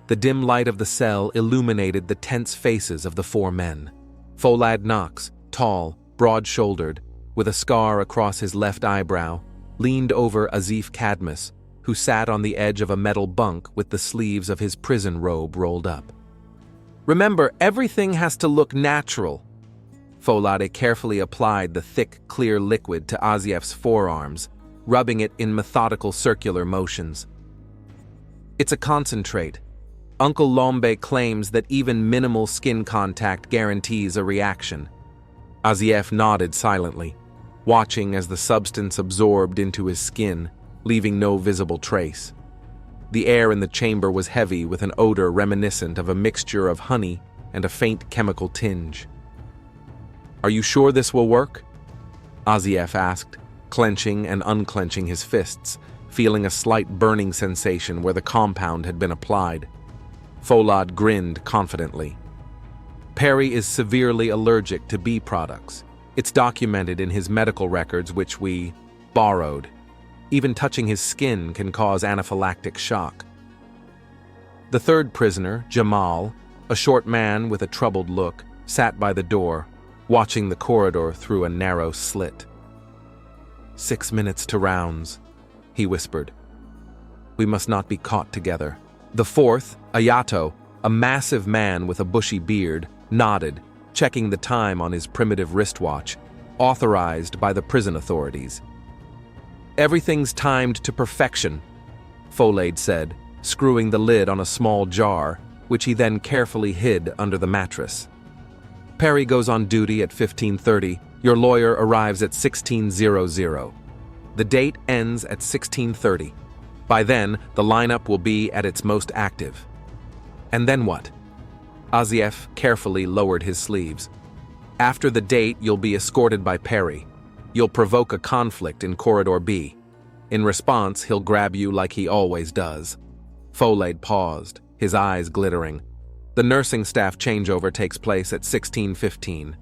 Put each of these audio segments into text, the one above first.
The dim light of the cell illuminated the tense faces of the four men. Folad Knox, tall, broad-shouldered, with a scar across his left eyebrow, leaned over Azif Cadmus, who sat on the edge of a metal bunk with the sleeves of his prison robe rolled up. "Remember, everything has to look natural." Folad carefully applied the thick, clear liquid to Azief's forearms, rubbing it in methodical circular motions. "It's a concentrate. Uncle Lombe claims that even minimal skin contact guarantees a reaction." Azief nodded silently, watching as the substance absorbed into his skin, leaving no visible trace. The air in the chamber was heavy with an odor reminiscent of a mixture of honey and a faint chemical tinge. "Are you sure this will work?" Azief asked, clenching and unclenching his fists, feeling a slight burning sensation where the compound had been applied. Folad grinned confidently. "Perry is severely allergic to bee products. It's documented in his medical records, which we borrowed. Even touching his skin can cause anaphylactic shock." The third prisoner, Jamal, a short man with a troubled look, sat by the door, watching the corridor through a narrow slit. "6 minutes to rounds," he whispered. "We must not be caught together." The fourth, Ayato, a massive man with a bushy beard, nodded, checking the time on his primitive wristwatch, authorized by the prison authorities. "Everything's timed to perfection," Folad said, screwing the lid on a small jar, which he then carefully hid under the mattress. "Perry goes on duty at 15:30. Your lawyer arrives at 16:00. The date ends at 16:30. By then, the lineup will be at its most active." "And then what?" Azief carefully lowered his sleeves. "After the date, you'll be escorted by Perry. You'll provoke a conflict in Corridor B. In response, he'll grab you like he always does." Folad paused, his eyes glittering. "The nursing staff changeover takes place at 16:15.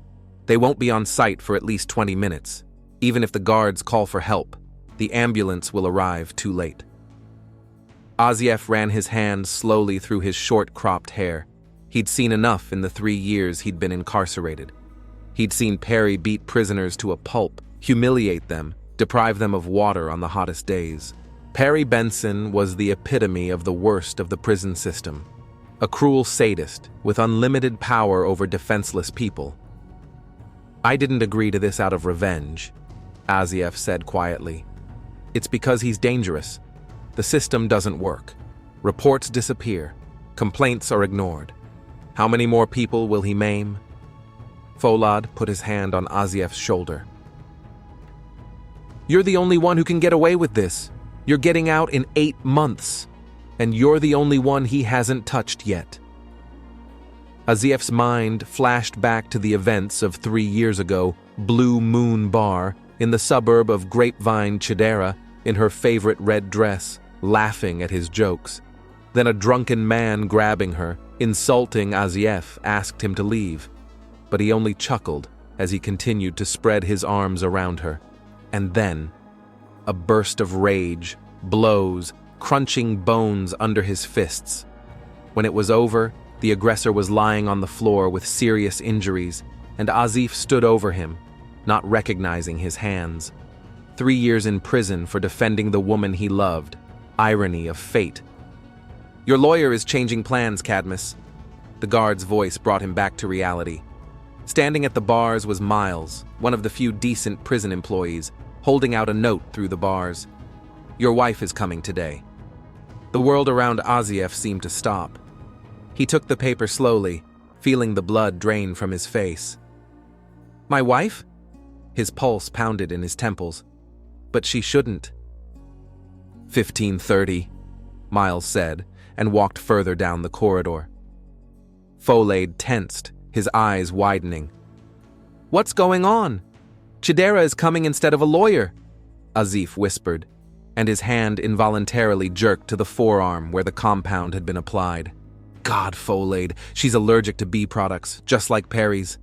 They won't be on site for at least 20 minutes. Even if the guards call for help, the ambulance will arrive too late." Azief ran his hand slowly through his short-cropped hair. He'd seen enough in the 3 years he'd been incarcerated. He'd seen Perry beat prisoners to a pulp, humiliate them, deprive them of water on the hottest days. Perry Benson was the epitome of the worst of the prison system, a cruel sadist with unlimited power over defenseless people. "I didn't agree to this out of revenge," Azief said quietly. "It's because he's dangerous. The system doesn't work. Reports disappear. Complaints are ignored. How many more people will he maim?" Folad put his hand on Azief's shoulder. "You're the only one who can get away with this. You're getting out in 8 months. And you're the only one he hasn't touched yet." Azief's mind flashed back to the events of 3 years ago, Blue Moon Bar, in the suburb of Grapevine, Chidera, in her favorite red dress, laughing at his jokes. Then a drunken man grabbing her, insulting Azief, asked him to leave. But he only chuckled as he continued to spread his arms around her. And then, a burst of rage, blows, crunching bones under his fists. When it was over, the aggressor was lying on the floor with serious injuries, and Azief stood over him, not recognizing his hands. 3 years in prison for defending the woman he loved. Irony of fate. "Your lawyer is changing plans, Cadmus." The guard's voice brought him back to reality. Standing at the bars was Miles, one of the few decent prison employees, holding out a note through the bars. "Your wife is coming today." The world around Azief seemed to stop. He took the paper slowly, feeling the blood drain from his face. "My wife?" His pulse pounded in his temples. "But she shouldn't." 15:30, Miles said, and walked further down the corridor. Folad tensed, his eyes widening. "What's going on? Chidera is coming instead of a lawyer," Azief whispered, and his hand involuntarily jerked to the forearm where the compound had been applied. "God, Folad, she's allergic to bee products, just like Perry's."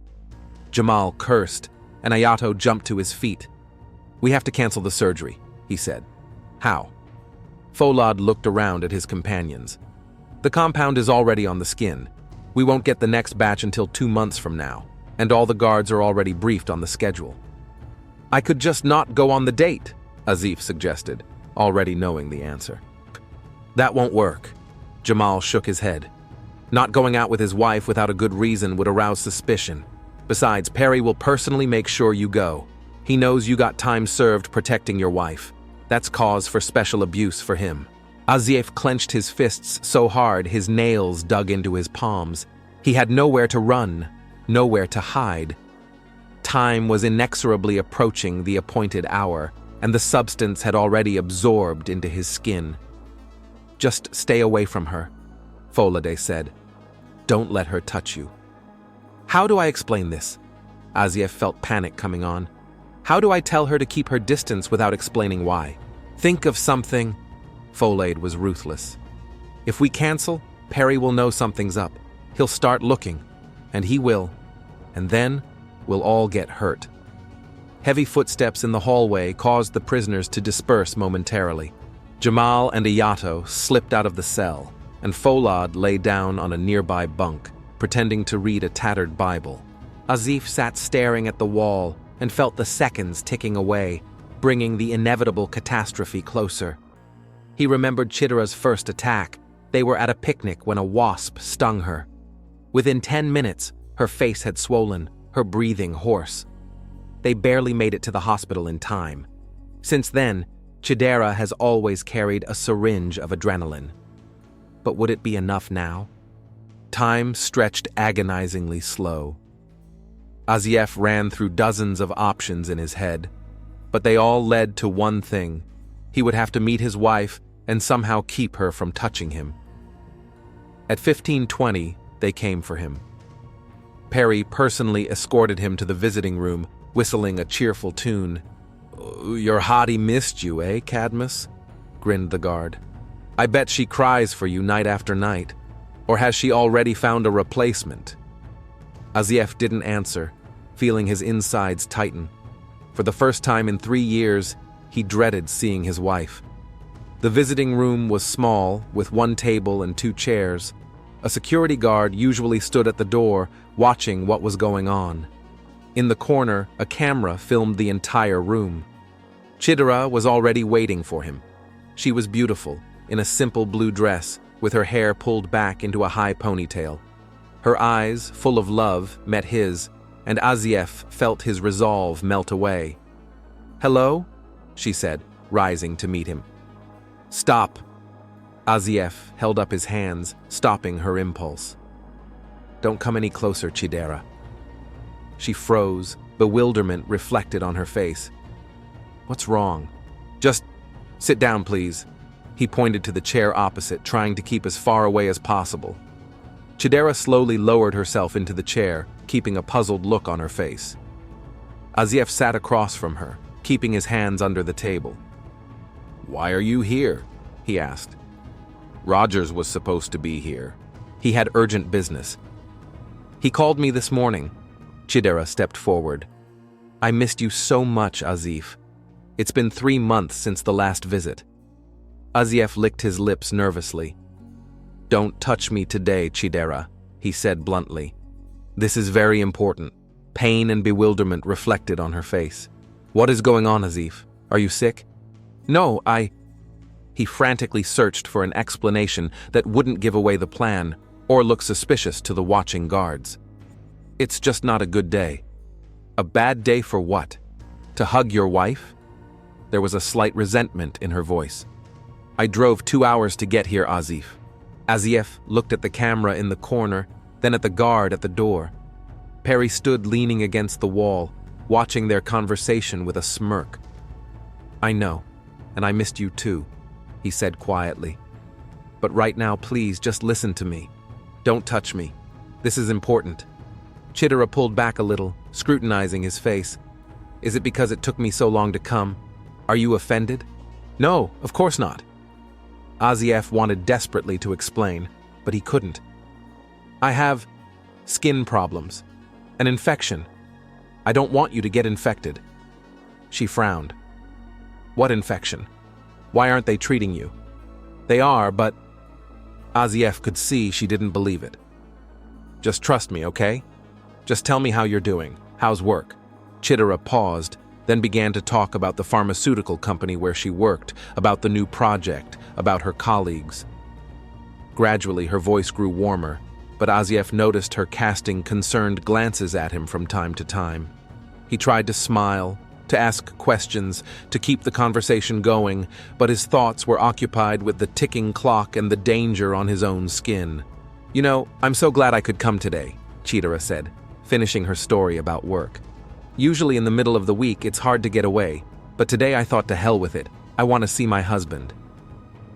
Jamal cursed, and Ayato jumped to his feet. "We have to cancel the surgery," he said. "How?" Folad looked around at his companions. The compound is already on the skin. We won't get the next batch until 2 months from now, and all the guards are already briefed on the schedule. I could just not go on the date, Azif suggested, already knowing the answer. That won't work. Jamal shook his head. Not going out with his wife without a good reason would arouse suspicion. Besides, Perry will personally make sure you go. He knows you got time served protecting your wife. That's cause for special abuse for him. Azif clenched his fists so hard his nails dug into his palms. He had nowhere to run, nowhere to hide. Time was inexorably approaching the appointed hour, and the substance had already absorbed into his skin. Just stay away from her, Folade said. Don't let her touch you. How do I explain this? Azif felt panic coming on. How do I tell her to keep her distance without explaining why? Think of something. Folade was ruthless. If we cancel, Perry will know something's up. He'll start looking, and he will. And then we'll all get hurt. Heavy footsteps in the hallway caused the prisoners to disperse momentarily. Jamal and Ayato slipped out of the cell, and Folad lay down on a nearby bunk, pretending to read a tattered Bible. Azif sat staring at the wall and felt the seconds ticking away, bringing the inevitable catastrophe closer. He remembered Chidera's first attack. They were at a picnic when a wasp stung her. Within 10 minutes, her face had swollen, her breathing hoarse. They barely made it to the hospital in time. Since then, Chidera has always carried a syringe of adrenaline. But would it be enough now? Time stretched agonizingly slow. Azif ran through dozens of options in his head, but they all led to one thing. He would have to meet his wife and somehow keep her from touching him. At 15:20, they came for him. Perry personally escorted him to the visiting room, whistling a cheerful tune. Your hottie missed you, eh, Cadmus? Grinned the guard. I bet she cries for you night after night. Or has she already found a replacement? Azif didn't answer, feeling his insides tighten. For the first time in 3 years, he dreaded seeing his wife. The visiting room was small, with 1 table and 2 chairs. A security guard usually stood at the door, watching what was going on. In the corner, a camera filmed the entire room. Chidera was already waiting for him. She was beautiful, in a simple blue dress, with her hair pulled back into a high ponytail. Her eyes, full of love, met his, and Azif felt his resolve melt away. Hello? She said, rising to meet him. Stop. Azif held up his hands, stopping her impulse. Don't come any closer, Chidera. She froze, bewilderment reflected on her face. What's wrong? Just sit down, please. He pointed to the chair opposite, trying to keep as far away as possible. Chidera slowly lowered herself into the chair, keeping a puzzled look on her face. Azif sat across from her, keeping his hands under the table. Why are you here? He asked. Rogers was supposed to be here. He had urgent business. He called me this morning. Chidera stepped forward. I missed you so much, Azif. It's been 3 months since the last visit. Azif licked his lips nervously. Don't touch me today, Chidera, he said bluntly. This is very important. Pain and bewilderment reflected on her face. What is going on, Azif? Are you sick? No, He frantically searched for an explanation that wouldn't give away the plan or look suspicious to the watching guards. It's just not a good day. A bad day for what? To hug your wife? There was a slight resentment in her voice. I drove 2 hours to get here, Azif. Azif looked at the camera in the corner, then at the guard at the door. Perry stood leaning against the wall, watching their conversation with a smirk. I know, and I missed you too, he said quietly. But right now, please, just listen to me. Don't touch me. This is important. Chidera pulled back a little, scrutinizing his face. Is it because it took me so long to come? Are you offended? No, of course not. Azif wanted desperately to explain, but he couldn't. I have skin problems, an infection. I don't want you to get infected. She frowned. What infection? Why aren't they treating you? They are, but... Aziev could see she didn't believe it. "Just trust me, okay? Just tell me how you're doing. How's work?" Chidera paused, then began to talk about the pharmaceutical company where she worked, about the new project, about her colleagues. Gradually, her voice grew warmer, but Aziev noticed her casting concerned glances at him from time to time. He tried to smile, to ask questions, to keep the conversation going, but his thoughts were occupied with the ticking clock and the danger on his own skin. "You know, I'm so glad I could come today," Chidera said, finishing her story about work. "Usually in the middle of the week it's hard to get away, but today I thought to hell with it. I want to see my husband."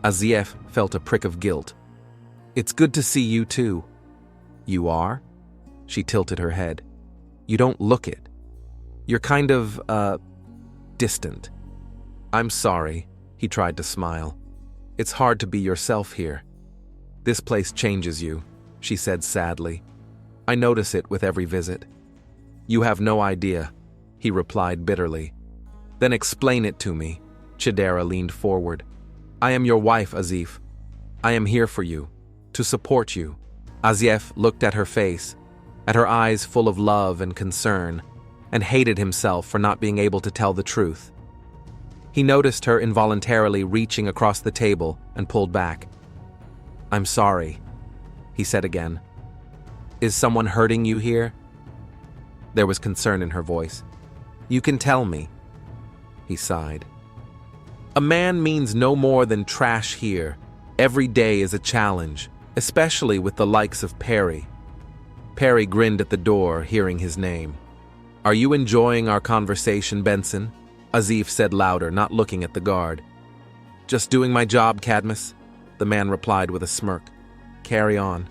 Aziev felt a prick of guilt. "It's good to see you too." "You are?" She tilted her head. "You don't look it. You're kind of, distant." "I'm sorry," he tried to smile. "It's hard to be yourself here. This place changes you," she said sadly. "I notice it with every visit." "You have no idea," he replied bitterly. "Then explain it to me." Chidera leaned forward. "I am your wife, Azif. I am here for you, to support you." Aziev looked at her face, at her eyes full of love and concern, and hated himself for not being able to tell the truth. He noticed her involuntarily reaching across the table and pulled back. "I'm sorry," he said again. "Is someone hurting you here?" There was concern in her voice. "You can tell me." He sighed. "A man means no more than trash here. Every day is a challenge, especially with the likes of Perry." Perry grinned at the door, hearing his name. "Are you enjoying our conversation, Benson?" Azif said louder, not looking at the guard. "Just doing my job, Cadmus," the man replied with a smirk. "Carry on."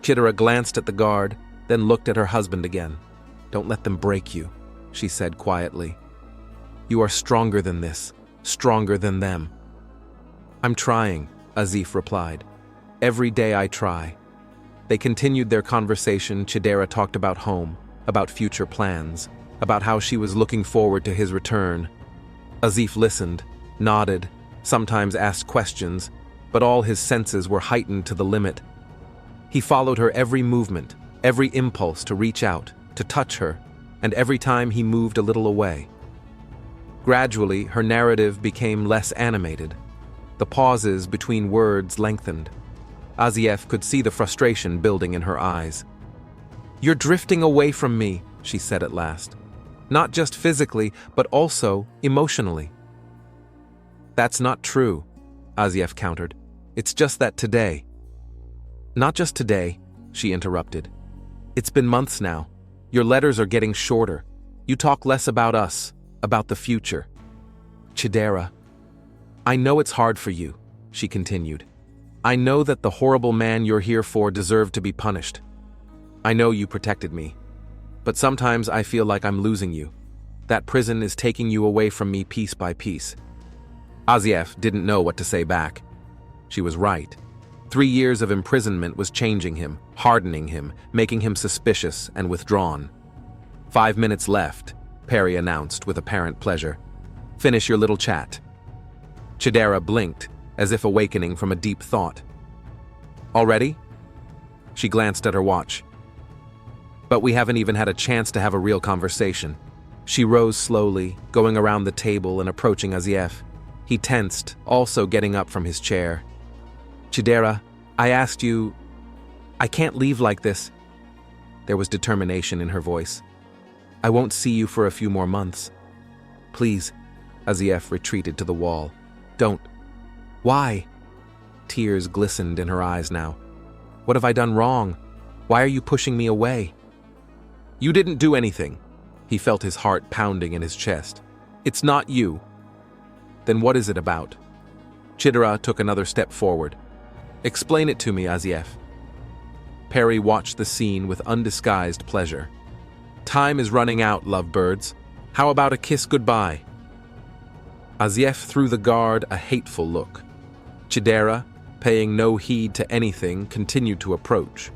Chidera glanced at the guard, then looked at her husband again. "Don't let them break you," she said quietly. "You are stronger than this, stronger than them." "I'm trying," Azif replied. "Every day I try." They continued their conversation. Chidera talked about home, about future plans, about how she was looking forward to his return. Azif listened, nodded, sometimes asked questions, but all his senses were heightened to the limit. He followed her every movement, every impulse to reach out, to touch her, and every time he moved a little away. Gradually, her narrative became less animated. The pauses between words lengthened. Aziev could see the frustration building in her eyes. "You're drifting away from me," she said at last. "Not just physically, but also emotionally." "That's not true," Aziev countered. "It's just that today." "Not just today," she interrupted. "It's been months now. Your letters are getting shorter. You talk less about us, about the future." "Chidera, I know it's hard for you," she continued. "I know that the horrible man you're here for deserved to be punished. I know you protected me. But sometimes I feel like I'm losing you. That prison is taking you away from me piece by piece." Aziev didn't know what to say back. She was right. 3 years of imprisonment was changing him, hardening him, making him suspicious and withdrawn. 5 minutes left, Perry announced with apparent pleasure. "Finish your little chat." Chidera blinked, as if awakening from a deep thought. "Already?" She glanced at her watch. "But we haven't even had a chance to have a real conversation." She rose slowly, going around the table and approaching Aziev. He tensed, also getting up from his chair. "Chidera, I asked you... I can't leave like this." There was determination in her voice. "I won't see you for a few more months." "Please." Aziev retreated to the wall. "Don't." "Why?" Tears glistened in her eyes now. "What have I done wrong? Why are you pushing me away?" "You didn't do anything." He felt his heart pounding in his chest. "It's not you." "Then what is it about?" Chidera took another step forward. "Explain it to me, Aziev." Perry watched the scene with undisguised pleasure. "Time is running out, lovebirds. How about a kiss goodbye?" Aziev threw the guard a hateful look. Chidera, paying no heed to anything, continued to approach.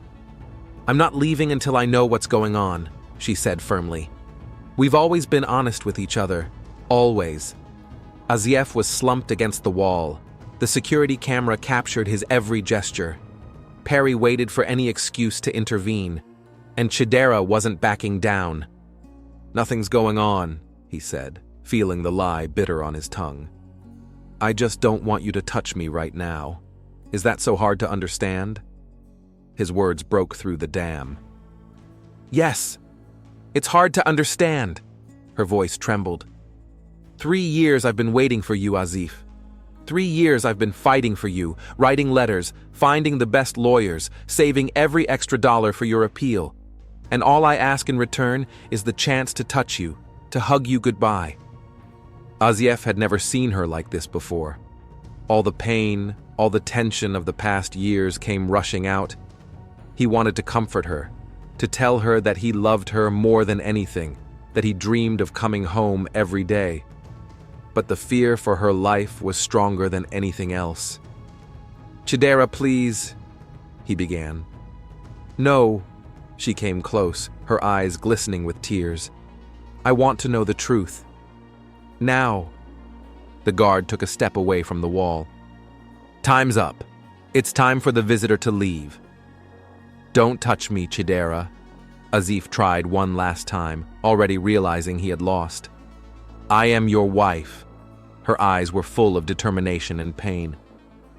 "I'm not leaving until I know what's going on," she said firmly. "We've always been honest with each other. Always." Aziev was slumped against the wall, The security camera captured his every gesture. Perry waited for any excuse to intervene, and Chidera wasn't backing down. "Nothing's going on," he said, feeling the lie bitter on his tongue. "I just don't want you to touch me right now. Is that so hard to understand?" His words broke through the dam. "Yes, it's hard to understand." Her voice trembled. 3 years I've been waiting for you, Azif. 3 years I've been fighting for you, writing letters, finding the best lawyers, saving every extra dollar for your appeal. And all I ask in return is the chance to touch you, to hug you goodbye." Azif had never seen her like this before. All the pain, all the tension of the past years came rushing out. He wanted to comfort her, to tell her that he loved her more than anything, that he dreamed of coming home every day. But the fear for her life was stronger than anything else. "Chidera, please," he began. "No." She came close, her eyes glistening with tears. "I want to know the truth. Now." The guard took a step away from the wall. "Time's up. It's time for the visitor to leave." "Don't touch me, Chidera." Azif tried one last time, already realizing he had lost. "I am your wife." Her eyes were full of determination and pain.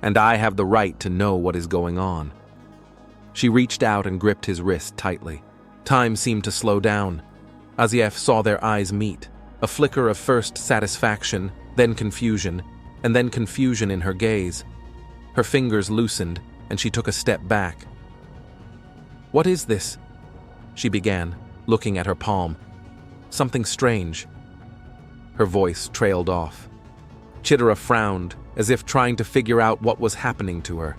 "And I have the right to know what is going on." She reached out and gripped his wrist tightly. Time seemed to slow down. Azif saw their eyes meet, a flicker of first satisfaction, then confusion in her gaze. Her fingers loosened, and she took a step back. "What is this?" she began, looking at her palm. "Something strange." Her voice trailed off. Chidera frowned, as if trying to figure out what was happening to her,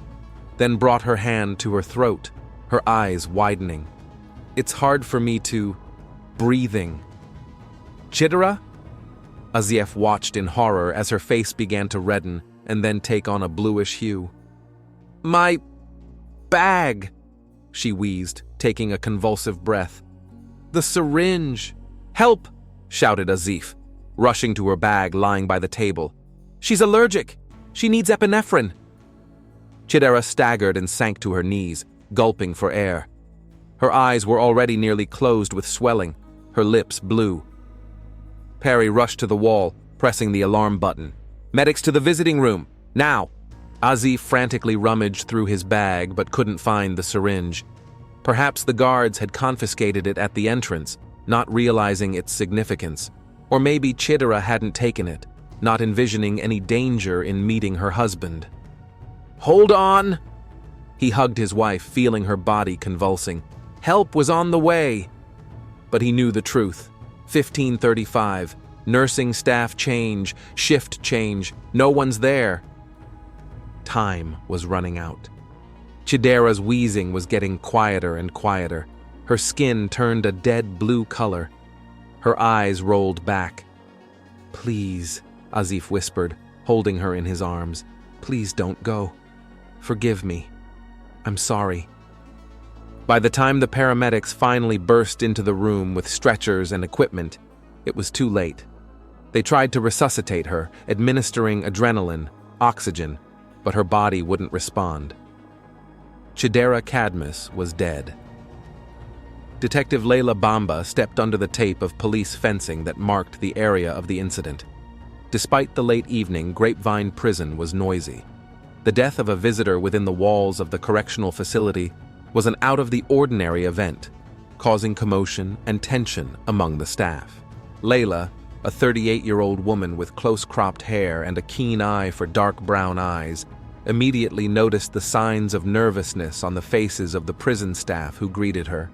then brought her hand to her throat, her eyes widening. "It's hard for me to... breathing." "Chidera?" Azif watched in horror as her face began to redden and then take on a bluish hue. "My... bag," she wheezed, taking a convulsive breath. "The syringe! Help!" shouted Azif, rushing to her bag lying by the table. "She's allergic! She needs epinephrine!" Chidera staggered and sank to her knees, gulping for air. Her eyes were already nearly closed with swelling, her lips blue. Perry rushed to the wall, pressing the alarm button. "Medics to the visiting room, now!" Azif frantically rummaged through his bag but couldn't find the syringe. Perhaps the guards had confiscated it at the entrance, not realizing its significance. Or maybe Chidera hadn't taken it, not envisioning any danger in meeting her husband. "Hold on!" He hugged his wife, feeling her body convulsing. Help was on the way. But he knew the truth. 15:35, nursing staff change, shift change, no one's there. Time was running out. Chidera's wheezing was getting quieter and quieter. Her skin turned a dead blue color. Her eyes rolled back. "Please," Azif whispered, holding her in his arms. "Please don't go. Forgive me. I'm sorry." By the time the paramedics finally burst into the room with stretchers and equipment, it was too late. They tried to resuscitate her, administering adrenaline, oxygen, but her body wouldn't respond. Chidera Cadmus was dead. Detective Layla Bamba stepped under the tape of police fencing that marked the area of the incident. Despite the late evening, Grapevine Prison was noisy. The death of a visitor within the walls of the correctional facility was an out-of-the-ordinary event, causing commotion and tension among the staff. Layla, a 38-year-old woman with close-cropped hair and a keen eye for dark brown eyes, immediately noticed the signs of nervousness on the faces of the prison staff who greeted her.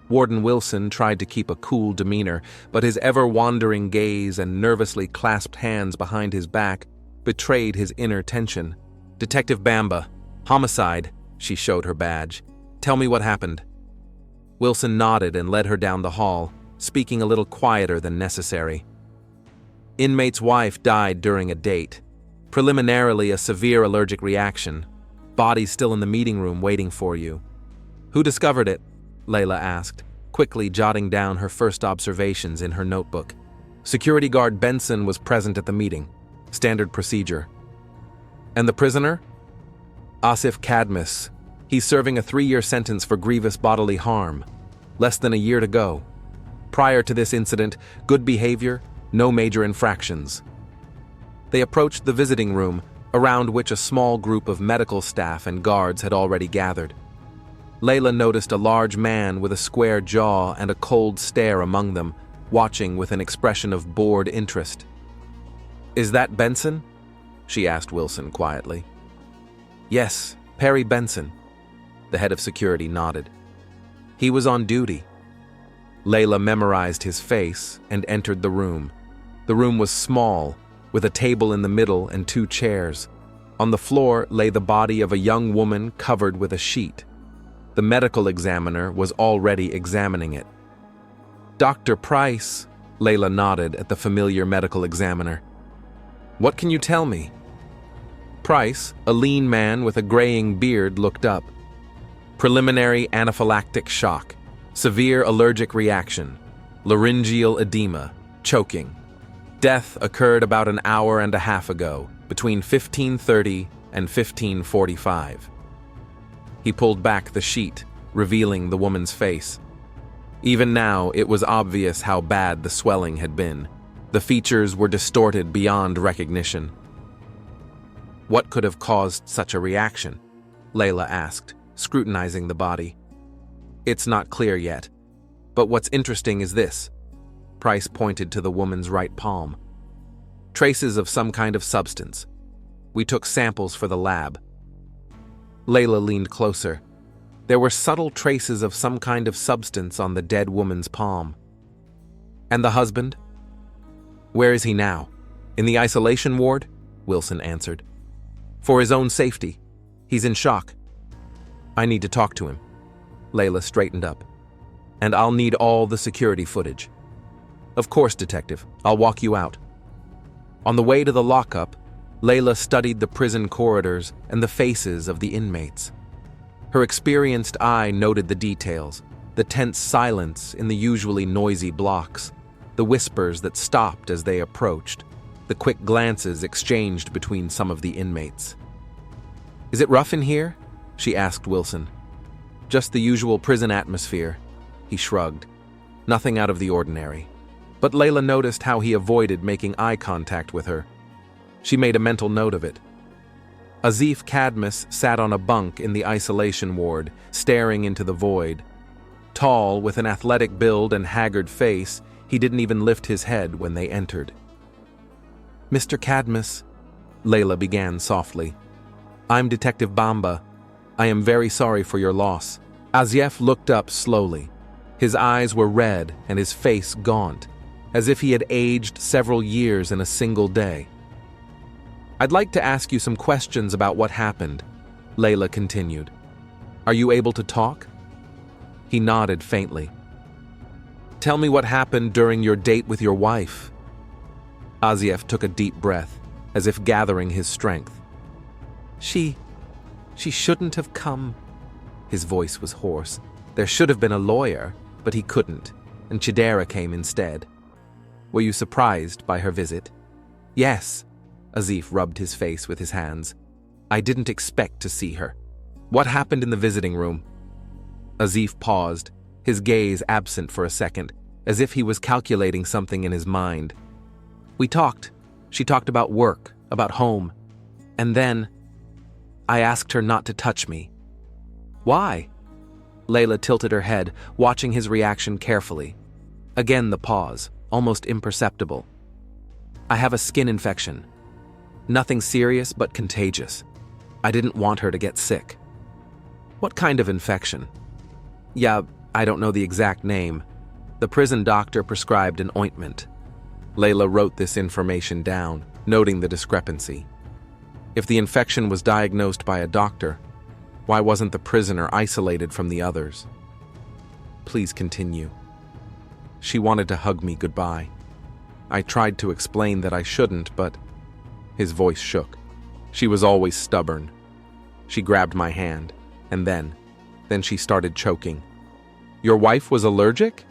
Warden Wilson tried to keep a cool demeanor, but his ever-wandering gaze and nervously clasped hands behind his back betrayed his inner tension. "Detective Bamba, homicide," she showed her badge. "Tell me what happened." Wilson nodded and led her down the hall, speaking a little quieter than necessary. "Inmate's wife died during a date. Preliminarily a severe allergic reaction. Body's still in the meeting room waiting for you." "Who discovered it?" Layla asked, quickly jotting down her first observations in her notebook. "Security guard Benson was present at the meeting. Standard procedure." And the prisoner? Asif Kadmis. He's serving a 3-year sentence for grievous bodily harm. Less than a year to go. Prior to this incident, good behavior, no major infractions. They approached the visiting room, around which a small group of medical staff and guards had already gathered. Layla noticed a large man with a square jaw and a cold stare among them, watching with an expression of bored interest. "Is that Benson?" she asked Wilson quietly. "Yes, Perry Benson." The head of security nodded. "He was on duty." Layla memorized his face and entered the room. The room was small, with a table in the middle and 2 chairs. On the floor lay the body of a young woman covered with a sheet. The medical examiner was already examining it. "Dr. Price," Layla nodded at the familiar medical examiner. "What can you tell me?" Price, a lean man with a graying beard, looked up. "Preliminary anaphylactic shock, severe allergic reaction, laryngeal edema, choking. Death occurred about an hour and a half ago, between 15:30 and 15:45. He pulled back the sheet, revealing the woman's face. Even now, it was obvious how bad the swelling had been. The features were distorted beyond recognition. "What could have caused such a reaction?" Layla asked, scrutinizing the body. "It's not clear yet. But what's interesting is this." Price pointed to the woman's right palm. "Traces of some kind of substance. We took samples for the lab." Layla leaned closer. There were subtle traces of some kind of substance on the dead woman's palm. "And the husband?" "Where is he now?" "In the isolation ward," Wilson answered. "For his own safety. He's in shock." "I need to talk to him." Layla straightened up. "And I'll need all the security footage." "Of course, Detective. I'll walk you out." On the way to the lockup, Layla studied the prison corridors and the faces of the inmates. Her experienced eye noted the details, the tense silence in the usually noisy blocks, the whispers that stopped as they approached, the quick glances exchanged between some of the inmates. "Is it rough in here?" she asked Wilson. "Just the usual prison atmosphere," he shrugged. "Nothing out of the ordinary." But Layla noticed how he avoided making eye contact with her. She made a mental note of it. Asif Kadmis sat on a bunk in the isolation ward, staring into the void. Tall, with an athletic build and haggard face, he didn't even lift his head when they entered. "Mr. Kadmis," Layla began softly. "I'm Detective Bamba. I am very sorry for your loss." Asif looked up slowly. His eyes were red and his face gaunt, as if he had aged several years in a single day. "I'd like to ask you some questions about what happened," Layla continued. "Are you able to talk?" He nodded faintly. "Tell me what happened during your date with your wife." Asif took a deep breath, as if gathering his strength. She shouldn't have come." His voice was hoarse. "There should have been a lawyer, but he couldn't, and Chidera came instead." "Were you surprised by her visit?" "Yes." Asif rubbed his face with his hands. "I didn't expect to see her." "What happened in the visiting room?" Asif paused, his gaze absent for a second, as if he was calculating something in his mind. "We talked. She talked about work, about home. And then I asked her not to touch me." "Why?" Layla tilted her head, watching his reaction carefully. Again the pause, almost imperceptible. "I have a skin infection. Nothing serious, but contagious. I didn't want her to get sick." "What kind of infection?" "Yeah, I don't know the exact name. The prison doctor prescribed an ointment." Layla wrote this information down, noting the discrepancy. If the infection was diagnosed by a doctor, why wasn't the prisoner isolated from the others? "Please continue." "She wanted to hug me goodbye. I tried to explain that I shouldn't, but..." His voice shook. "She was always stubborn. She grabbed my hand, and then she started choking." "Your wife was allergic?"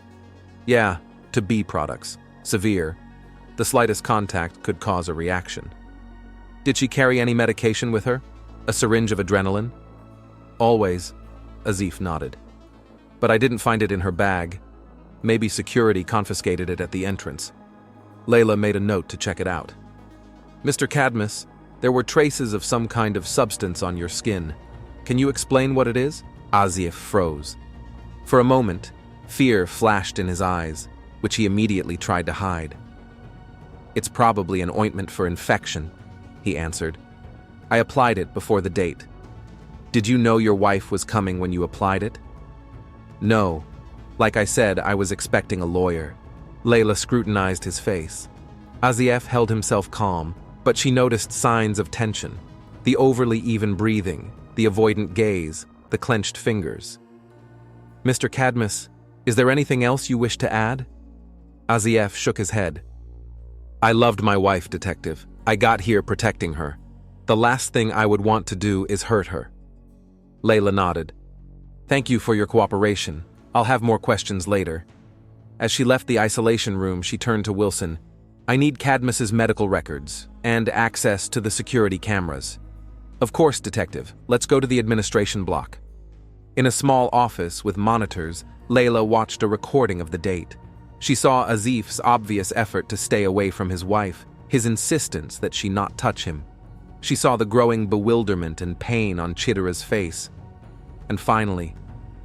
"Yeah, to bee products. Severe. The slightest contact could cause a reaction." Did she carry any medication with her? A syringe of adrenaline? Always, Azif nodded. But I didn't find it in her bag. Maybe security confiscated it at the entrance. Layla made a note to check it out. Mr. Cadmus, there were traces of some kind of substance on your skin. Can you explain what it is? Azif froze. For a moment, fear flashed in his eyes, which he immediately tried to hide. It's probably an ointment for infection, he answered. I applied it before the date. Did you know your wife was coming when you applied it? No. Like I said, I was expecting a lawyer. Layla scrutinized his face. Azif held himself calm, but she noticed signs of tension. The overly even breathing, the avoidant gaze, the clenched fingers. Mr. Cadmus, is there anything else you wish to add? Azif shook his head. I loved my wife, Detective. I got here protecting her. The last thing I would want to do is hurt her. Layla nodded. Thank you for your cooperation. I'll have more questions later. As she left the isolation room, she turned to Wilson. I need Cadmus's medical records and access to the security cameras. Of course, Detective. Let's go to the administration block. In a small office with monitors, Layla watched a recording of the date. She saw Azif's obvious effort to stay away from his wife, his insistence that she not touch him. She saw the growing bewilderment and pain on Chitara's face. And finally,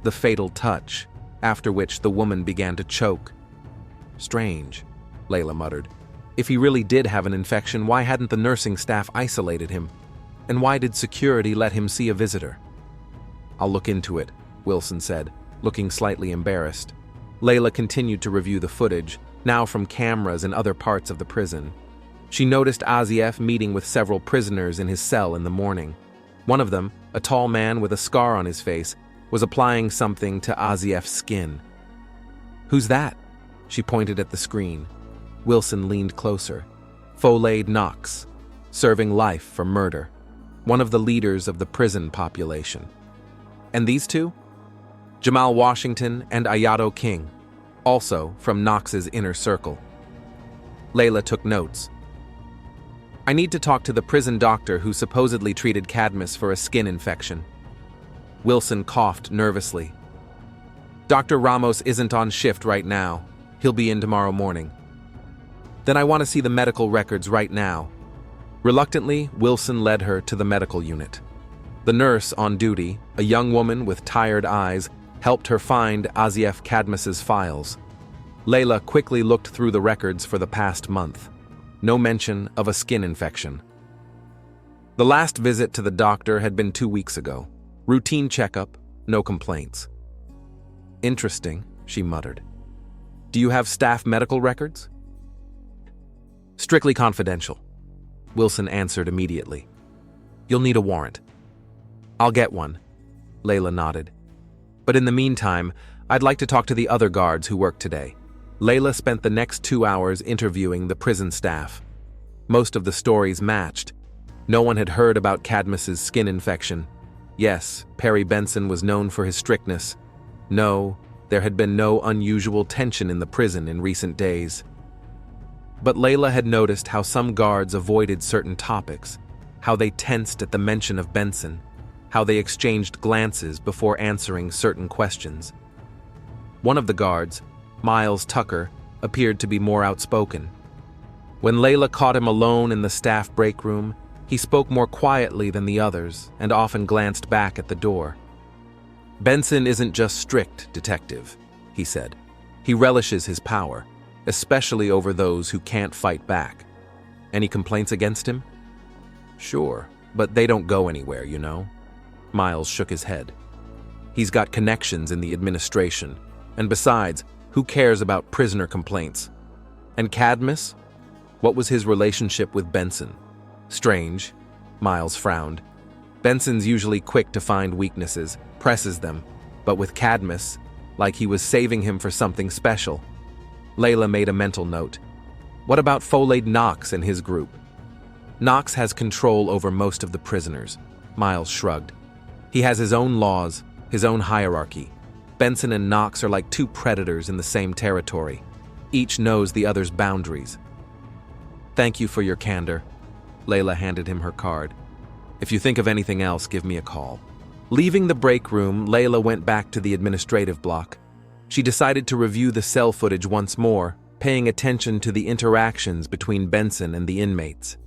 the fatal touch, after which the woman began to choke. Strange, Layla muttered. If he really did have an infection, why hadn't the nursing staff isolated him? And why did security let him see a visitor? I'll look into it, Wilson said, looking slightly embarrassed. Layla continued to review the footage, now from cameras in other parts of the prison. She noticed Azif meeting with several prisoners in his cell in the morning. One of them, a tall man with a scar on his face, was applying something to Azif's skin. Who's that? She pointed at the screen. Wilson leaned closer. Follade Knox, serving life for murder. One of the leaders of the prison population. And these two? Jamal Washington and Ayato King, also from Knox's inner circle. Layla took notes. I need to talk to the prison doctor who supposedly treated Cadmus for a skin infection. Wilson coughed nervously. Dr. Ramos isn't on shift right now. He'll be in tomorrow morning. Then I want to see the medical records right now. Reluctantly, Wilson led her to the medical unit. The nurse on duty, a young woman with tired eyes, helped her find Azif Cadmus's files. Layla quickly looked through the records for the past month. No mention of a skin infection. The last visit to the doctor had been 2 weeks ago. Routine checkup, no complaints. Interesting, she muttered. Do you have staff medical records? Strictly confidential, Wilson answered immediately. You'll need a warrant. I'll get one, Layla nodded. But in the meantime, I'd like to talk to the other guards who work today. Layla spent the next 2 hours interviewing the prison staff. Most of the stories matched. No one had heard about Cadmus's skin infection. Yes, Perry Benson was known for his strictness. No, there had been no unusual tension in the prison in recent days. But Layla had noticed how some guards avoided certain topics, how they tensed at the mention of Benson, how they exchanged glances before answering certain questions. One of the guards, Miles Tucker, appeared to be more outspoken. When Layla caught him alone in the staff break room, he spoke more quietly than the others and often glanced back at the door. Benson isn't just strict, Detective, he said. He relishes his power, especially over those who can't fight back. Any complaints against him? Sure, but they don't go anywhere, you know. Miles shook his head. He's got connections in the administration, and besides, who cares about prisoner complaints? And Cadmus? What was his relationship with Benson? Strange, Miles frowned. Benson's usually quick to find weaknesses, presses them, but with Cadmus, like he was saving him for something special. Layla made a mental note. What about Follade Knox and his group? Knox has control over most of the prisoners, Miles shrugged. He has his own laws, his own hierarchy. Benson and Knox are like two predators in the same territory. Each knows the other's boundaries. Thank you for your candor. Layla handed him her card. "If you think of anything else, give me a call." Leaving the break room, Layla went back to the administrative block. She decided to review the cell footage once more, paying attention to the interactions between Benson and the inmates.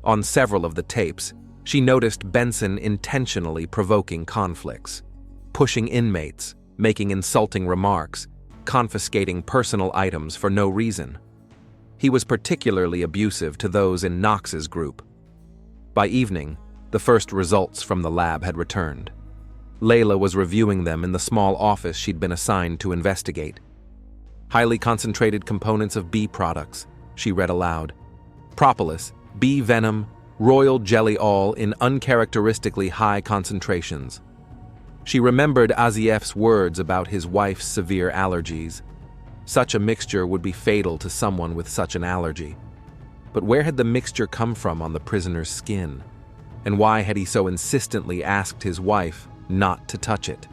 On several of the tapes, she noticed Benson intentionally provoking conflicts, pushing inmates, making insulting remarks, confiscating personal items for no reason. He was particularly abusive to those in Knox's group. By evening, the first results from the lab had returned. Layla was reviewing them in the small office she'd been assigned to investigate. "Highly concentrated components of bee products," she read aloud. "Propolis, bee venom, royal jelly, all in uncharacteristically high concentrations." She remembered Azief's words about his wife's severe allergies. Such a mixture would be fatal to someone with such an allergy. But where had the mixture come from on the prisoner's skin? And why had he so insistently asked his wife not to touch it?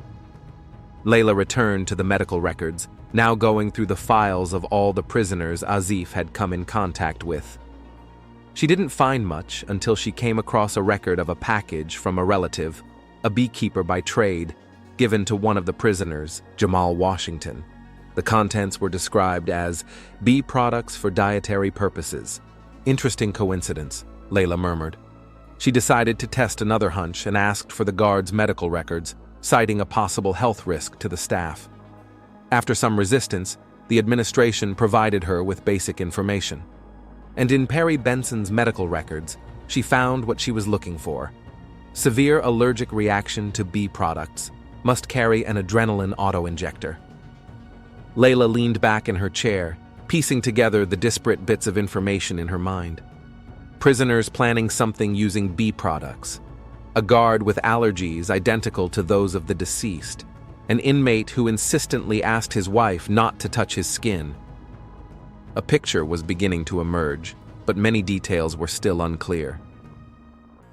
Layla returned to the medical records, now going through the files of all the prisoners Azief had come in contact with. She didn't find much until she came across a record of a package from a relative, a beekeeper by trade, given to one of the prisoners, Jamal Washington. The contents were described as bee products for dietary purposes. "Interesting coincidence," Layla murmured. She decided to test another hunch and asked for the guard's medical records, citing a possible health risk to the staff. After some resistance, the administration provided her with basic information. And in Perry Benson's medical records, she found what she was looking for. Severe allergic reaction to bee products, must carry an adrenaline autoinjector. Layla leaned back in her chair, piecing together the disparate bits of information in her mind. Prisoners planning something using bee products. A guard with allergies identical to those of the deceased. An inmate who insistently asked his wife not to touch his skin. A picture was beginning to emerge, but many details were still unclear.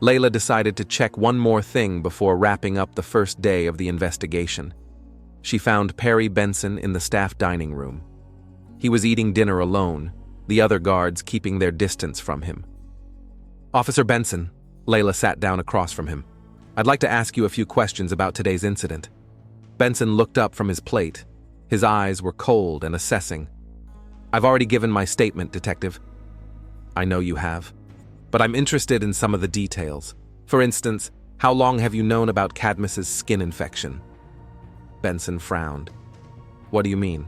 Layla decided to check one more thing before wrapping up the first day of the investigation. She found Perry Benson in the staff dining room. He was eating dinner alone, the other guards keeping their distance from him. "Officer Benson," Layla sat down across from him. "I'd like to ask you a few questions about today's incident." Benson looked up from his plate. His eyes were cold and assessing. "I've already given my statement, Detective." "I know you have. But I'm interested in some of the details. For instance, how long have you known about Cadmus's skin infection?" Benson frowned. "What do you mean?"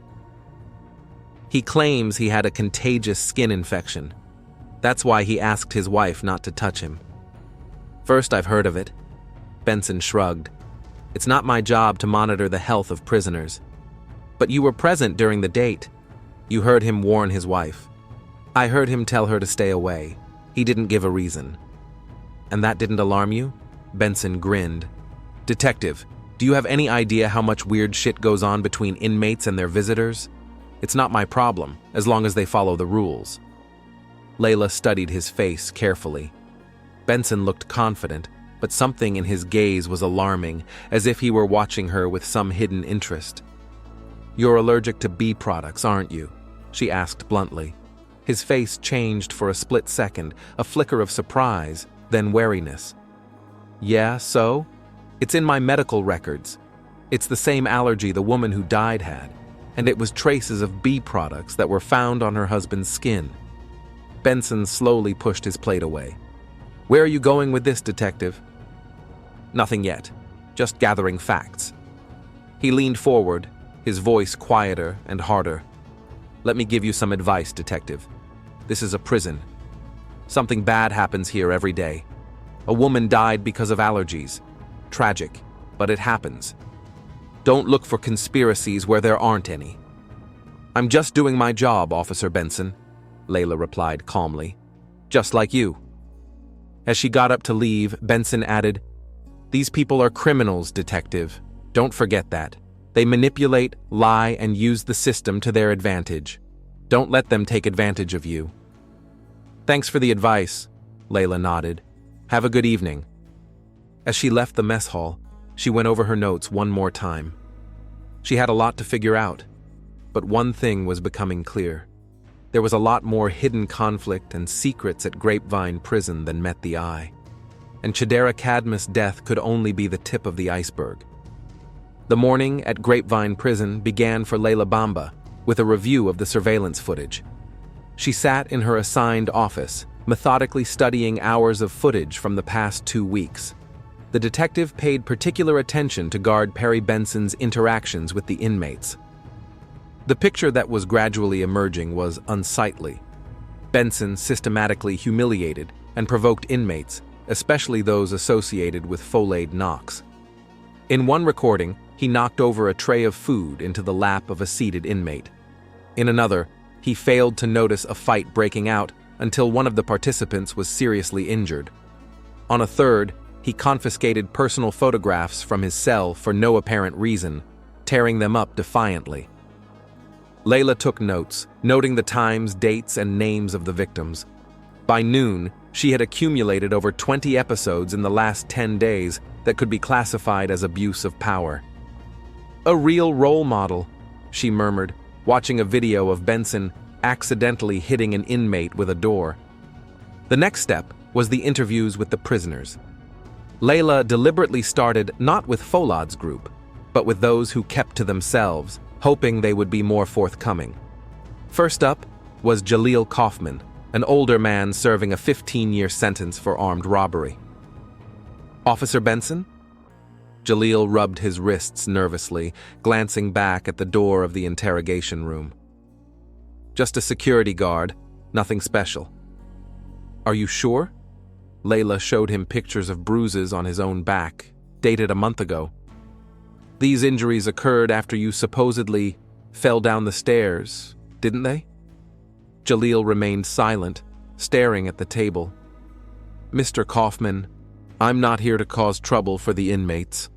"He claims he had a contagious skin infection. That's why he asked his wife not to touch him." "First I've heard of it." Benson shrugged. "It's not my job to monitor the health of prisoners." "But you were present during the date. You heard him warn his wife." "I heard him tell her to stay away. He didn't give a reason." "And that didn't alarm you?" Benson grinned. "Detective, do you have any idea how much weird shit goes on between inmates and their visitors? It's not my problem, as long as they follow the rules." Layla studied his face carefully. Benson looked confident, but something in his gaze was alarming, as if he were watching her with some hidden interest. "You're allergic to bee products, aren't you?" she asked bluntly. His face changed for a split second, a flicker of surprise, then wariness. "Yeah, so? It's in my medical records. It's the same allergy the woman who died had, and it was traces of bee products that were found on her husband's skin." Benson slowly pushed his plate away. "Where are you going with this, Detective?" "Nothing yet. Just gathering facts." He leaned forward, his voice quieter and harder. "Let me give you some advice, Detective. This is a prison. Something bad happens here every day. A woman died because of allergies. Tragic, but it happens. Don't look for conspiracies where there aren't any." "I'm just doing my job, Officer Benson," Layla replied calmly. "Just like you." As she got up to leave, Benson added, "These people are criminals, Detective. Don't forget that. They manipulate, lie, and use the system to their advantage. Don't let them take advantage of you." "Thanks for the advice," Layla nodded. "Have a good evening." As she left the mess hall, she went over her notes one more time. She had a lot to figure out, but one thing was becoming clear. there was a lot more hidden conflict and secrets at Grapevine Prison than met the eye. And Chidera Cadmus' death could only be the tip of the iceberg. The morning at Grapevine Prison began for Layla Bamba with a review of the surveillance footage. She sat in her assigned office, methodically studying hours of footage from the past 2 weeks. The detective paid particular attention to guard Perry Benson's interactions with the inmates. The picture that was gradually emerging was unsightly. Benson systematically humiliated and provoked inmates, especially those associated with filleted knocks. In one recording, he knocked over a tray of food into the lap of a seated inmate. In another, he failed to notice a fight breaking out until one of the participants was seriously injured. On a third, he confiscated personal photographs from his cell for no apparent reason, tearing them up defiantly. Layla took notes, noting the times, dates, and names of the victims. By noon, she had accumulated over 20 episodes in the last 10 days that could be classified as abuse of power. "A real role model," she murmured, watching a video of Benson accidentally hitting an inmate with a door. The next step was the interviews with the prisoners. Layla deliberately started not with Follad's group, but with those who kept to themselves, hoping they would be more forthcoming. First up was Jaleel Kaufman, an older man serving a 15-year sentence for armed robbery. "Officer Benson?" Jaleel rubbed his wrists nervously, glancing back at the door of the interrogation room. "Just a security guard, nothing special." "Are you sure?" Layla showed him pictures of bruises on his own back, dated a month ago. "These injuries occurred after you supposedly fell down the stairs, didn't they?" Jaleel remained silent, staring at the table. "Mr. Kaufman, I'm not here to cause trouble for the inmates.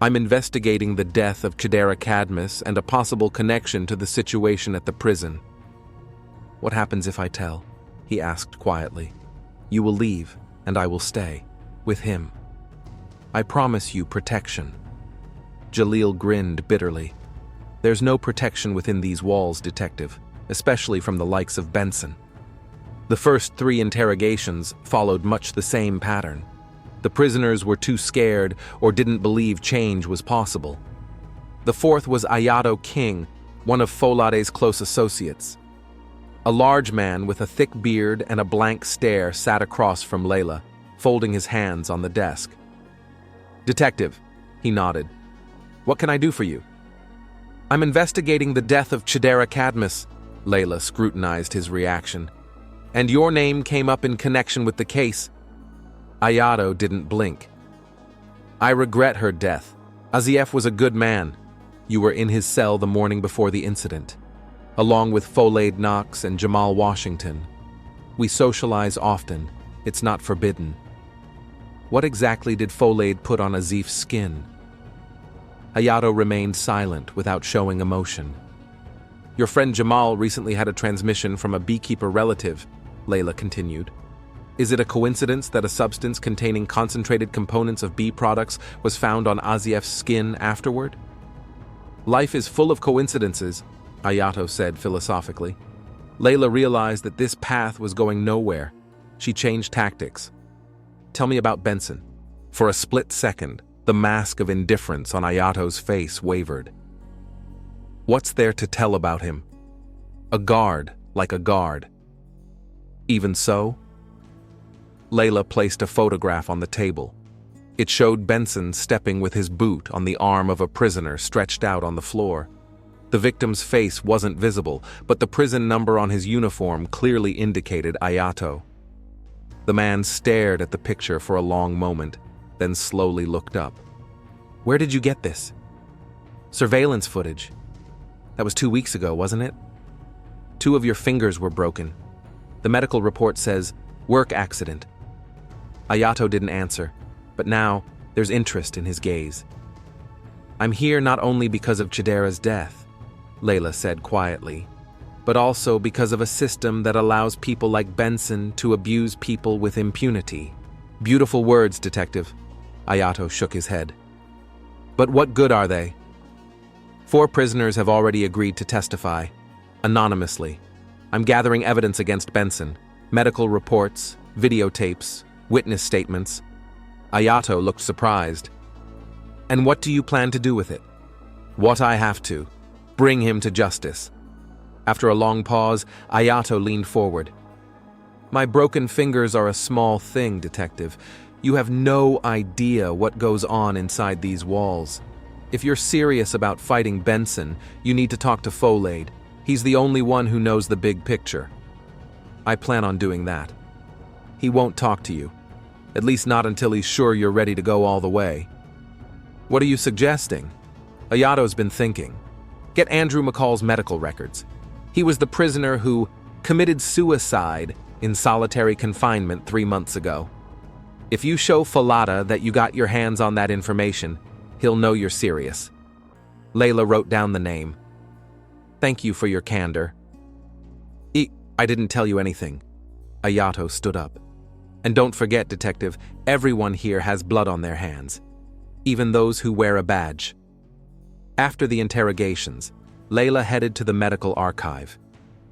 I'm investigating the death of Chidera Cadmus and a possible connection to the situation at the prison." "What happens if I tell?" he asked quietly. "You will leave, and I will stay, with him. I promise you protection." Jaleel grinned bitterly. "There's no protection within these walls, detective, especially from the likes of Benson." The first 3 interrogations followed much the same pattern. The prisoners were too scared or didn't believe change was possible. The fourth was Ayato King, one of Folade's close associates. A large man with a thick beard and a blank stare sat across from Layla, folding his hands on the desk. "Detective," he nodded. "What can I do for you?" "I'm investigating the death of Chidera Cadmus." Layla scrutinized his reaction. "And your name came up in connection with the case." Ayato didn't blink. "I regret her death. Azif was a good man. You were in his cell the morning before the incident, along with Folade Knox and Jamal Washington. We socialize often. It's not forbidden." "What exactly did Folade put on Azif's skin?" Hayato remained silent without showing emotion. "Your friend Jamal recently had a transmission from a beekeeper relative," Layla continued. "Is it a coincidence that a substance containing concentrated components of bee products was found on Azif's skin afterward?" "Life is full of coincidences," Hayato said philosophically. Layla realized that this path was going nowhere. She changed tactics. "Tell me about Benson." For a split second, the mask of indifference on Ayato's face wavered. "What's there to tell about him? A guard, like a guard." "Even so?" Layla placed a photograph on the table. It showed Benson stepping with his boot on the arm of a prisoner stretched out on the floor. The victim's face wasn't visible, but the prison number on his uniform clearly indicated Ayato. The man stared at the picture for a long moment, then slowly looked up. "Where did you get this?" "Surveillance footage. That was 2 weeks ago, wasn't it? 2 of your fingers were broken. The medical report says, work accident." Ayato didn't answer, but now there's interest in his gaze. "I'm here not only because of Chidera's death," Layla said quietly, "but also because of a system that allows people like Benson to abuse people with impunity." "Beautiful words, detective." Ayato shook his head. "But what good are they?" 4 prisoners have already agreed to testify, anonymously. I'm gathering evidence against Benson. Medical reports, videotapes, witness statements. Ayato looked surprised. And what do you plan to do with it? What I have to. Bring him to justice. After a long pause, Ayato leaned forward. My broken fingers are a small thing, Detective. You have no idea what goes on inside these walls. If you're serious about fighting Benson, you need to talk to Folade. He's the only one who knows the big picture. I plan on doing that. He won't talk to you. At least not until he's sure you're ready to go all the way. What are you suggesting? Ayato's been thinking. Get Andrew McCall's medical records. He was the prisoner who committed suicide in solitary confinement 3 months ago. If you show Falada that you got your hands on that information, he'll know you're serious. Layla wrote down the name. Thank you for your candor. I didn't tell you anything. Ayato stood up. And don't forget, Detective, everyone here has blood on their hands. Even those who wear a badge. After the interrogations, Layla headed to the medical archive.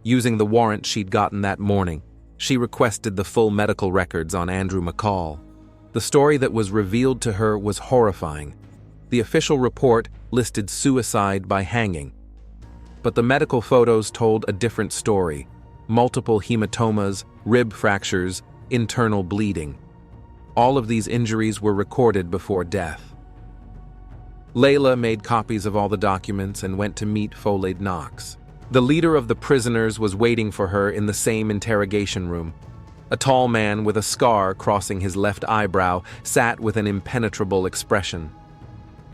Using the warrant she'd gotten that morning, she requested the full medical records on Andrew McCall. The story that was revealed to her was horrifying. The official report listed suicide by hanging. But the medical photos told a different story. Multiple hematomas, rib fractures, internal bleeding. All of these injuries were recorded before death. Layla made copies of all the documents and went to meet Folade Knox. The leader of the prisoners was waiting for her in the same interrogation room. A tall man with a scar crossing his left eyebrow sat with an impenetrable expression.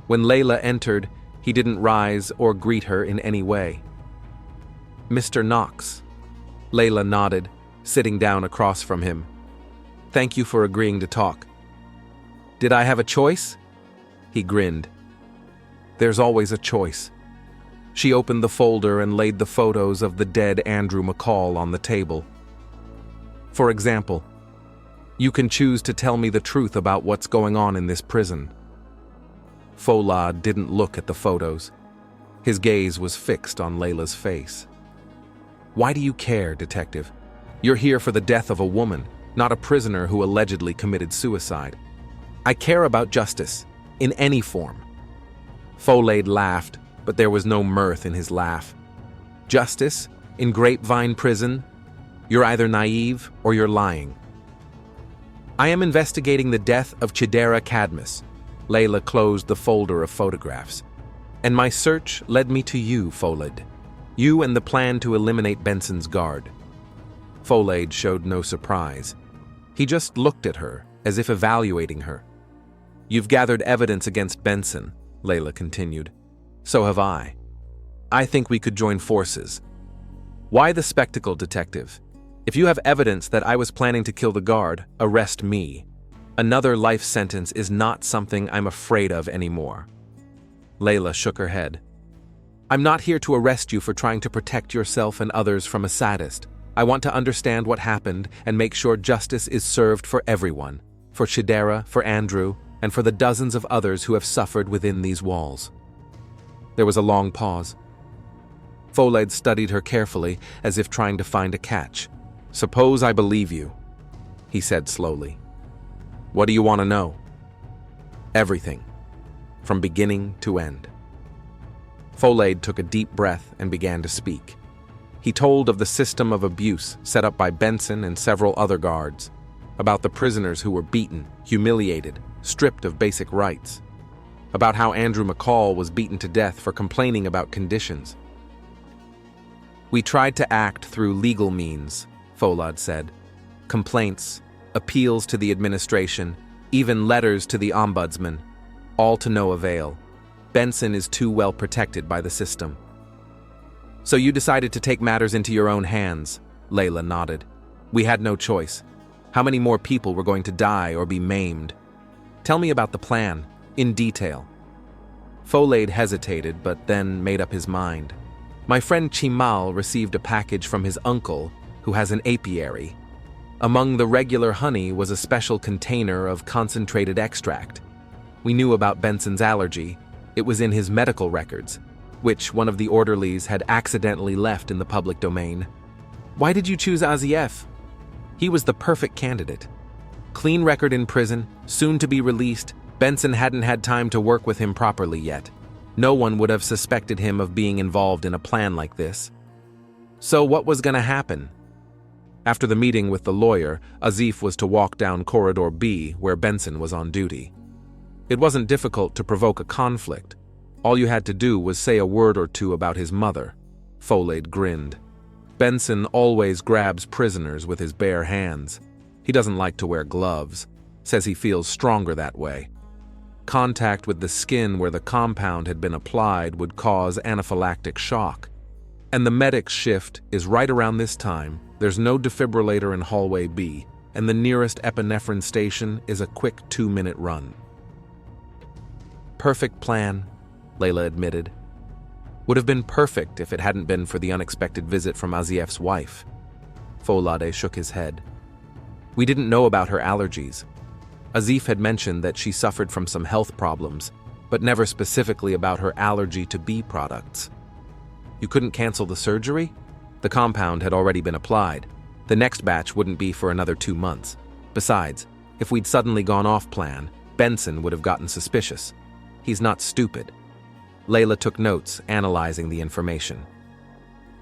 When Layla entered, he didn't rise or greet her in any way. Mr. Knox. Layla nodded, sitting down across from him. Thank you for agreeing to talk. Did I have a choice? He grinned. There's always a choice. She opened the folder and laid the photos of the dead Andrew McCall on the table. For example, you can choose to tell me the truth about what's going on in this prison. Folade didn't look at the photos. His gaze was fixed on Layla's face. Why do you care, Detective? You're here for the death of a woman, not a prisoner who allegedly committed suicide. I care about justice, in any form. Folade laughed, but there was no mirth in his laugh. Justice? In Grapevine Prison? You're either naive or you're lying. I am investigating the death of Chidera Cadmus. Layla closed the folder of photographs. And my search led me to you, Folade. You and the plan to eliminate Benson's guard. Folade showed no surprise. He just looked at her, as if evaluating her. You've gathered evidence against Benson, Layla continued. So have I. I think we could join forces. Why the spectacle, Detective? If you have evidence that I was planning to kill the guard, arrest me. Another life sentence is not something I'm afraid of anymore. Layla shook her head. I'm not here to arrest you for trying to protect yourself and others from a sadist. I want to understand what happened and make sure justice is served for everyone. For Chidera, for Andrew, and for the dozens of others who have suffered within these walls. There was a long pause. Folade studied her carefully, as if trying to find a catch. Suppose I believe you, he said slowly. What do you want to know? Everything, from beginning to end. Folade took a deep breath and began to speak. He told of the system of abuse set up by Benson and several other guards, about the prisoners who were beaten, humiliated, stripped of basic rights, about how Andrew McCall was beaten to death for complaining about conditions. We tried to act through legal means, Folade said. Complaints, appeals to the administration, even letters to the ombudsman, all to no avail. Benson is too well protected by the system. So you decided to take matters into your own hands, Layla nodded. We had no choice. How many more people were going to die or be maimed? Tell me about the plan, in detail. Folade hesitated, but then made up his mind. My friend Chimal received a package from his uncle, who has an apiary. Among the regular honey was a special container of concentrated extract. We knew about Benson's allergy. It was in his medical records, which one of the orderlies had accidentally left in the public domain. Why did you choose Azif? He was the perfect candidate. Clean record in prison, soon to be released. Benson hadn't had time to work with him properly yet. No one would have suspected him of being involved in a plan like this. So what was going to happen? After the meeting with the lawyer, Azif was to walk down Corridor B, where Benson was on duty. It wasn't difficult to provoke a conflict. All you had to do was say a word or two about his mother. Folade grinned. Benson always grabs prisoners with his bare hands. He doesn't like to wear gloves. Says he feels stronger that way. Contact with the skin where the compound had been applied would cause anaphylactic shock. And the medic's shift is right around this time. There's no defibrillator in hallway B, and the nearest epinephrine station is a quick 2-minute run. Perfect plan, Layla admitted. Would have been perfect if it hadn't been for the unexpected visit from Azif's wife. Folade shook his head. We didn't know about her allergies. Azif had mentioned that she suffered from some health problems, but never specifically about her allergy to bee products. You couldn't cancel the surgery? The compound had already been applied. The next batch wouldn't be for another 2 months. Besides, if we'd suddenly gone off plan, Benson would have gotten suspicious. He's not stupid. Layla took notes, analyzing the information.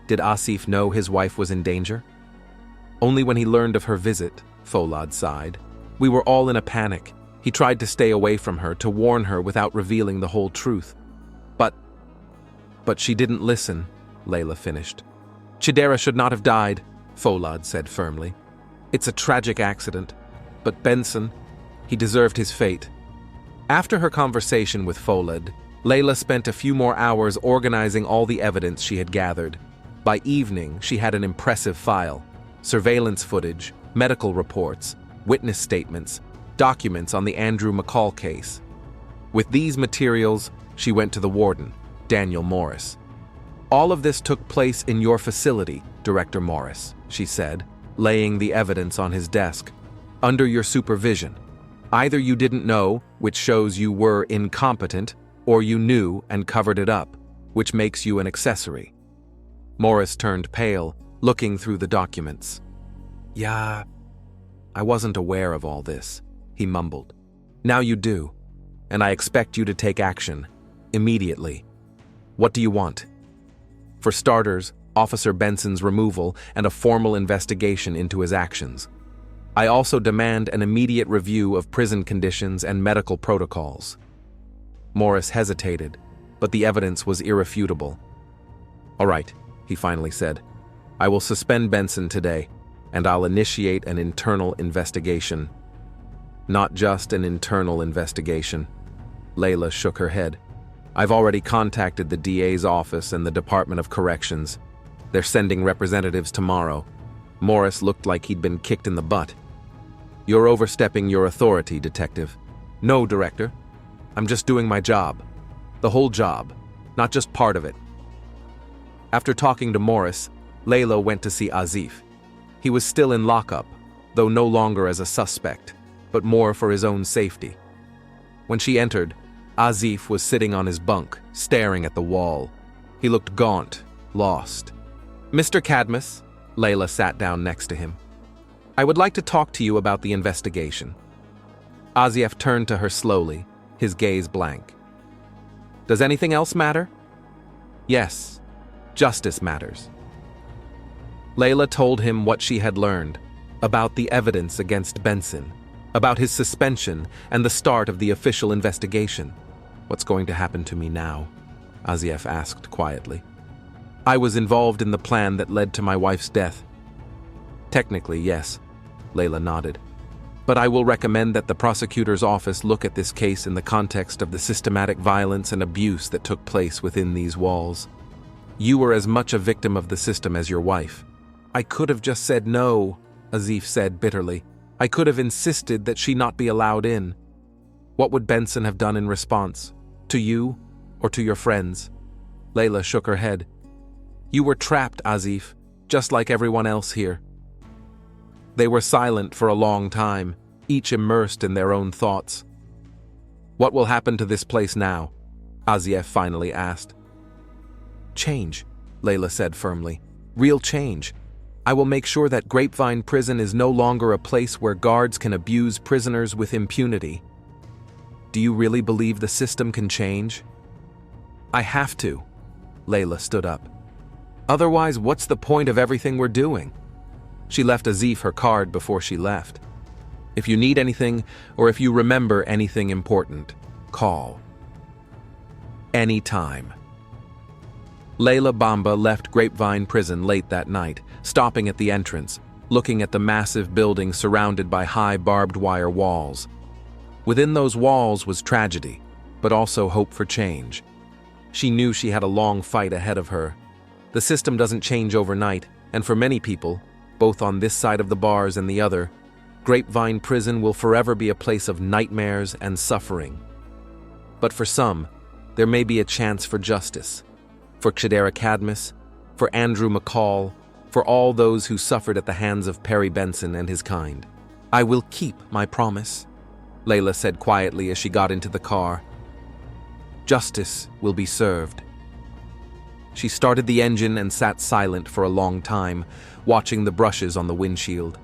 Did Asif know his wife was in danger? Only when he learned of her visit, Folad sighed. We were all in a panic. He tried to stay away from her, to warn her without revealing the whole truth. But she didn't listen, Layla finished. Chidera should not have died, Folad said firmly. It's a tragic accident, but Benson, he deserved his fate. After her conversation with Folad, Layla spent a few more hours organizing all the evidence she had gathered. By evening, she had an impressive file: surveillance footage, medical reports, witness statements, documents on the Andrew McCall case. With these materials, she went to the warden, Daniel Morris. All of this took place in your facility, Director Morris, she said, laying the evidence on his desk. Under your supervision. Either you didn't know, which shows you were incompetent, or you knew and covered it up, which makes you an accessory. Morris turned pale, looking through the documents. Yeah, I wasn't aware of all this, he mumbled. Now you do, and I expect you to take action, immediately. What do you want? For starters, Officer Benson's removal and a formal investigation into his actions. I also demand an immediate review of prison conditions and medical protocols. Morris hesitated, but the evidence was irrefutable. All right, he finally said. I will suspend Benson today, and I'll initiate an internal investigation. Not just an internal investigation. Layla shook her head. I've already contacted the DA's office and the Department of Corrections. They're sending representatives tomorrow. Morris looked like he'd been kicked in the butt. You're overstepping your authority, Detective. No, Director. I'm just doing my job. The whole job, not just part of it. After talking to Morris, Layla went to see Azif. He was still in lockup, though no longer as a suspect, but more for his own safety. When she entered, Azif was sitting on his bunk, staring at the wall. He looked gaunt, lost. Mr. Cadmus, Layla sat down next to him. I would like to talk to you about the investigation. Azif turned to her slowly, his gaze blank. Does anything else matter? Yes, justice matters. Layla told him what she had learned, about the evidence against Benson, about his suspension and the start of the official investigation. What's going to happen to me now? Azif asked quietly. I was involved in the plan that led to my wife's death. Technically, yes, Layla nodded. But I will recommend that the prosecutor's office look at this case in the context of the systematic violence and abuse that took place within these walls. You were as much a victim of the system as your wife. I could have just said no, Azif said bitterly. I could have insisted that she not be allowed in. What would Benson have done in response? To you or to your friends? Layla shook her head. You were trapped, Azif, just like everyone else here. They were silent for a long time, each immersed in their own thoughts. What will happen to this place now? Azif finally asked. Change, Layla said firmly. Real change. I will make sure that Grapevine Prison is no longer a place where guards can abuse prisoners with impunity. Do you really believe the system can change? I have to. Layla stood up. Otherwise, what's the point of everything we're doing? She left Azif her card before she left. If you need anything, or if you remember anything important, call. Anytime. Layla Bamba left Grapevine Prison late that night, stopping at the entrance, looking at the massive building surrounded by high barbed wire walls. Within those walls was tragedy, but also hope for change. She knew she had a long fight ahead of her. The system doesn't change overnight, and for many people, both on this side of the bars and the other, Grapevine Prison will forever be a place of nightmares and suffering. But for some, there may be a chance for justice. For Chidera Cadmus, for Andrew McCall, for all those who suffered at the hands of Perry Benson and his kind. I will keep my promise, Layla said quietly as she got into the car. Justice will be served. She started the engine and sat silent for a long time, watching the brushes on the windshield.